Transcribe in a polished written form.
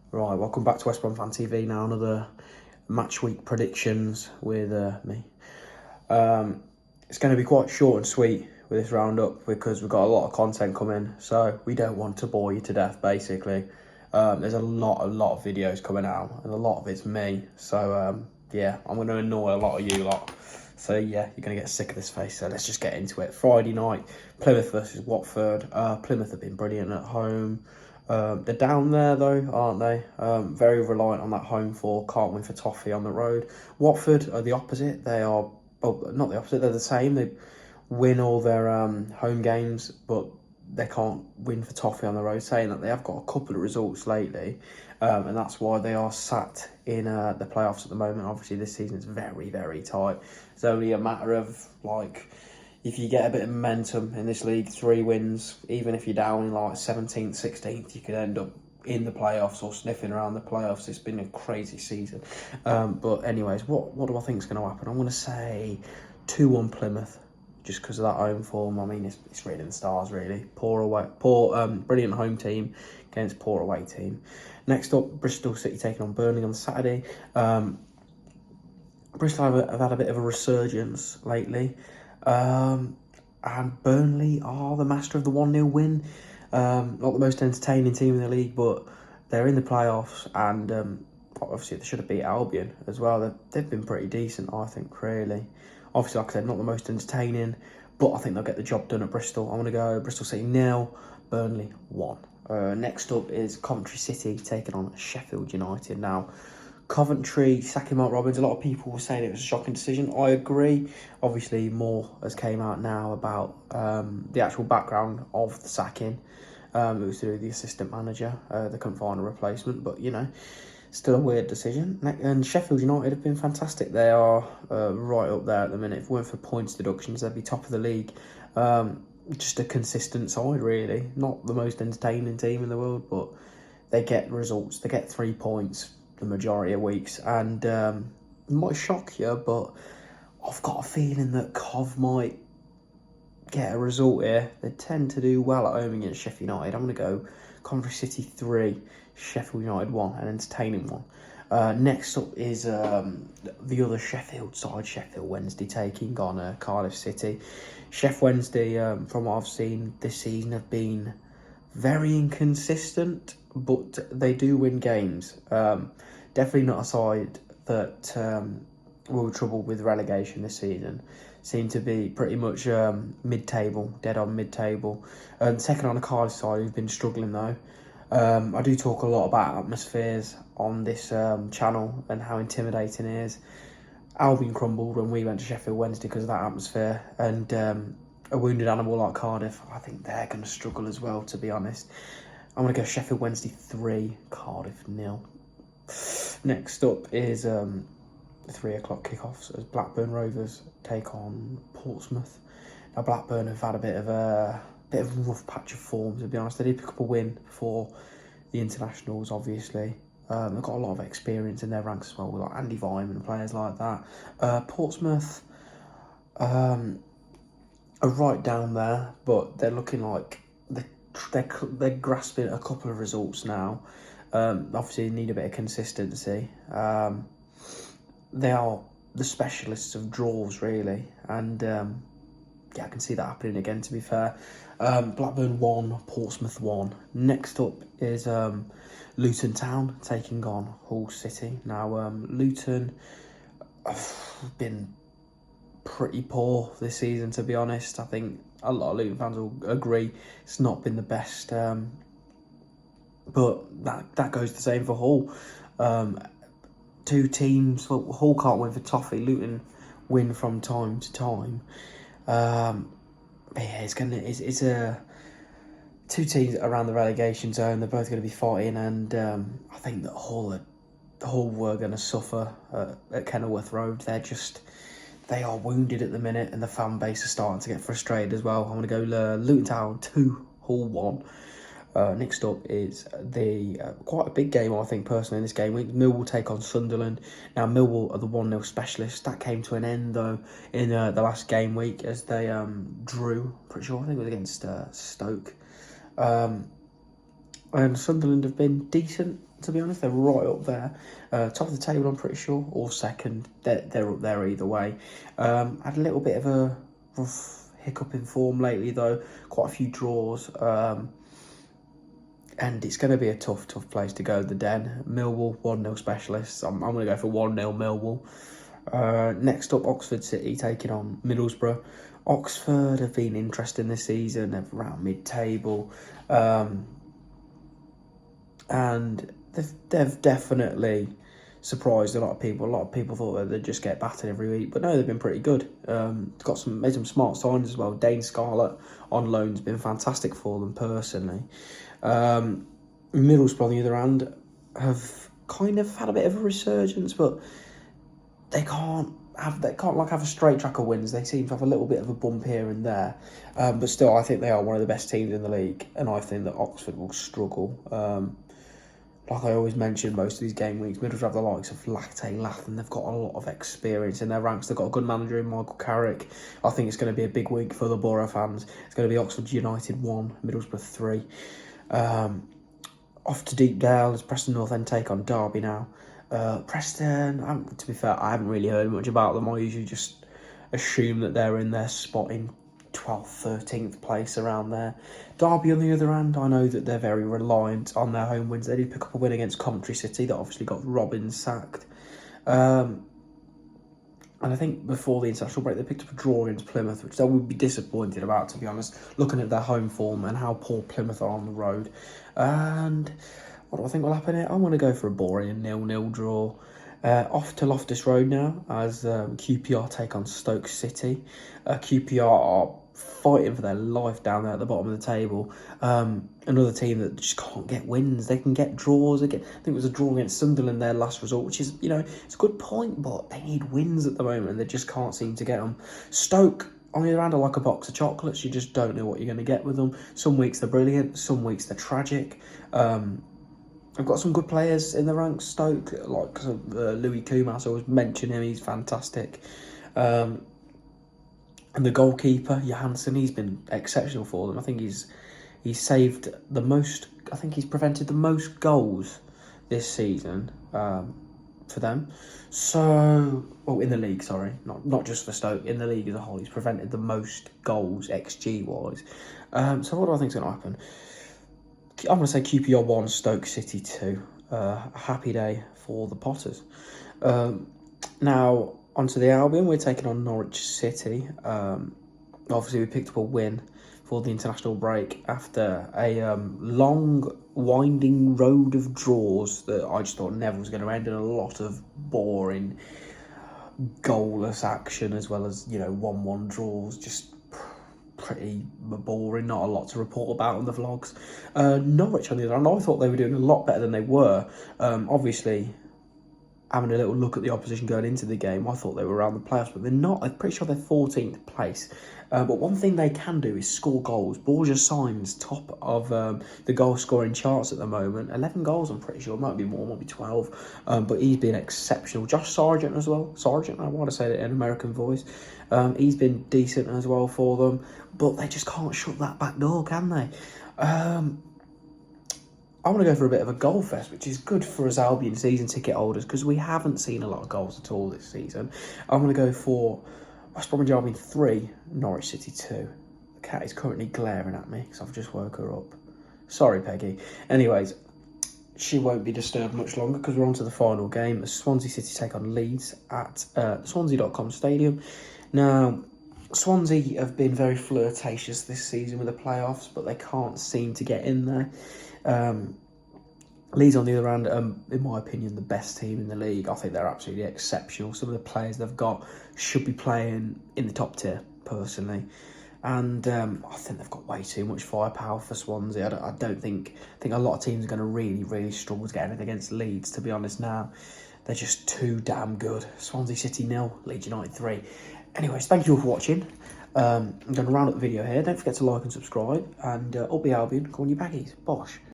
Right, welcome back to West Brom Fan TV now. Another match week predictions with me. It's going to be quite short and sweet with this roundup because we've got a lot of content coming, so we don't want to bore you to death. Basically, there's a lot of videos coming out, and a lot of it's me. So yeah, I'm going to annoy a lot of you lot. So yeah, you're going to get sick of this face. So let's just get into it. Friday night, Plymouth versus Watford. Plymouth have been brilliant at home. They're down there though, aren't they? Very reliant on that home form. Can't win for toffee on the road. Watford are the opposite. They are, well, not the opposite. They're the same. They win all their home games, but they can't win for toffee on the road. Saying that, they have got a couple of results lately, and that's why they are sat in the playoffs at the moment. Obviously, this season is very tight. It's only a matter of like, if you get a bit of momentum in this league, 3 wins, even if you're down in like 17th, 16th, you could end up in the playoffs or sniffing around the playoffs. It's been a crazy season. But anyways, what do I think is going to happen? I'm going to say 2-1 Plymouth, just because of that home form. I mean, it's written in the stars, really. Brilliant home team against poor away team. Next up, Bristol City taking on Burnley on Saturday. Bristol have had a bit of a resurgence lately. And Burnley are the master of the 1-0 win. Not the most entertaining team in the league, but they're in the playoffs, and obviously they should have beat Albion as well. They've been pretty decent, I think, really. Obviously, like I said, not the most entertaining, but I think they'll get the job done at Bristol. I'm going to go Bristol City 0, Burnley 1. Next up is Coventry City taking on Sheffield United. Now, Coventry sacking Mark Robins. A lot of people were saying it was a shocking decision. I agree. Obviously, more has came out now about the actual background of the sacking. It was through the assistant manager. They couldn't find a replacement, but you know, still a weird decision. And Sheffield United have been fantastic. They are right up there at the minute. If it weren't for points deductions, they'd be top of the league. Just a consistent side, really. Not the most entertaining team in the world, but they get results. They get 3 points the majority of weeks, and it might shock you, but I've got a feeling that Cov might get a result here. They tend to do well at home against Sheffield United. I'm going to go Coventry City 3, Sheffield United 1, an entertaining one. Next up is the other Sheffield side, Sheffield Wednesday taking on Cardiff City. Sheff Wednesday, from what I've seen this season, have been very inconsistent, but they do win games. Definitely not a side that will trouble with relegation this season. Seem to be pretty much mid-table, dead on mid-table. Second on a Cardiff side who've been struggling though. I do talk a lot about atmospheres on this channel and how intimidating it is. Albion crumbled when we went to Sheffield Wednesday because of that atmosphere, and a wounded animal like Cardiff, I think they're going to struggle as well, to be honest. I'm going to go Sheffield Wednesday 3, Cardiff 0. Next up is 3 o'clock kickoffs as Blackburn Rovers take on Portsmouth. Now, Blackburn have had a bit of a rough patch of form, to be honest. They did pick up a win for the internationals, obviously. They've got a lot of experience in their ranks as well, with like Andy Vyman and players like that. Portsmouth are right down there, but they're looking like they're grasping a couple of results now. Obviously, need a bit of consistency. They are the specialists of draws, really, and yeah, I can see that happening again, to be fair. Blackburn 1, Portsmouth 1. Next up is Luton Town taking on Hull City. Now, Luton have been pretty poor this season, to be honest. I think a lot of Luton fans will agree it's not been the best, but that goes the same for Hull. 2 teams, well, Hull can't win for toffee. Luton win from time to time. But yeah, it's a 2 teams around the relegation zone. They're both going to be fighting, and I think that Hull were going to suffer at Kenilworth Road. They are wounded at the minute, and the fan base is starting to get frustrated as well. I'm going to go Luton Town 2, Hull 1. Next up is quite a big game, I think, personally, in this game week. Millwall take on Sunderland. Now, Millwall are the 1-0 specialists. That came to an end, though, in the last game week as they drew, pretty sure, I think it was against Stoke. And Sunderland have been decent, to be honest. They're right up there. Top of the table, I'm pretty sure, or second. They're up there either way. Had a little bit of a rough hiccup in form lately, though. Quite a few draws. And it's going to be a tough place to go, the Den. Millwall, 1-0 specialists. I'm going to go for 1-0 Millwall. Next up, Oxford City taking on Middlesbrough. Oxford have been interesting this season. They're around mid-table. And they've definitely surprised a lot of people. A lot of people thought that they'd just get battered every week, but no, they've been pretty good. Made some smart signs as well. Dane Scarlett on loan's been fantastic for them personally. Middlesbrough on the other hand have kind of had a bit of a resurgence, but they can't have a straight track of wins. They seem to have a little bit of a bump here and there, but still, I think they are one of the best teams in the league, and I think that Oxford will struggle. Like I always mention, most of these game weeks, Middlesbrough have the likes of Lath, and they've got a lot of experience in their ranks. They've got a good manager in Michael Carrick. I think it's going to be a big week for the Borough fans. It's going to be Oxford United 1, Middlesbrough 3. Off to Deepdale as Preston North End take on Derby now. Preston, to be fair, I haven't really heard much about them. I usually just assume that they're in their spot in 12th, 13th place around there. Derby, on the other hand, I know that they're very reliant on their home wins. They did pick up a win against Coventry City that obviously got Robin sacked. And I think before the international break, they picked up a draw against Plymouth, which they would be disappointed about, to be honest, looking at their home form and how poor Plymouth are on the road. And what do I think will happen here? I'm going to go for a boring 0-0 draw. Off to Loftus Road now as QPR take on Stoke City. QPR are fighting for their life down there at the bottom of the table. Another team that just can't get wins. They can get draws. I think it was a draw against Sunderland, their last result, which is, it's a good point, but they need wins at the moment and they just can't seem to get them. Stoke, on the other hand, are like a box of chocolates. You just don't know what you're going to get with them. Some weeks they're brilliant, some weeks they're tragic. I've got some good players in the ranks, Stoke, like Louis Kumas, I always mention him, he's fantastic. And the goalkeeper, Johansson, he's been exceptional for them. I think he's saved the most, I think he's prevented the most goals this season for them. So, in the league, sorry, not just for Stoke, in the league as a whole, he's prevented the most goals, XG-wise. So what do I think is going to happen? I'm going to say QPR 1, Stoke City 2. A happy day for the Potters. Now, onto the Albion. We're taking on Norwich City. Obviously, we picked up a win for the international break after a long, winding road of draws that I just thought never was going to end, and a lot of boring, goalless action, as well as, 1-1 draws. Just pretty boring, not a lot to report about on the vlogs. Norwich, on the other hand, I thought they were doing a lot better than they were. Obviously, having a little look at the opposition going into the game, I thought they were around the playoffs, but they're not. I'm pretty sure they're 14th place. But one thing they can do is score goals. Borja Sainz, top of the goal-scoring charts at the moment. 11 goals, I'm pretty sure. It might be more, might be 12. But he's been exceptional. Josh Sargent as well. Sargent, I want to say that in American voice. He's been decent as well for them. But they just can't shut that back door, can they? I'm going to go for a bit of a goal fest, which is good for us Albion season ticket holders because we haven't seen a lot of goals at all this season. I'm going to go for West Bromwich Albion 3, Norwich City 2. The cat is currently glaring at me because I've just woke her up. Sorry, Peggy. Anyways, she won't be disturbed much longer because we're on to the final game. Swansea City take on Leeds at Swansea.com Stadium. Now, Swansea have been very flirtatious this season with the playoffs, but they can't seem to get in there. Leeds, on the other hand, in my opinion, the best team in the league. I think they're absolutely exceptional. Some of the players they've got should be playing in the top tier, personally. And I think they've got way too much firepower for Swansea. I think a lot of teams are going to really, really struggle to get anything against Leeds, to be honest now. They're just too damn good. Swansea City 0, Leeds United 3. Anyways, thank you all for watching. I'm going to round up the video here. Don't forget to like and subscribe. And up the Albion, go on you baggies. Bosh.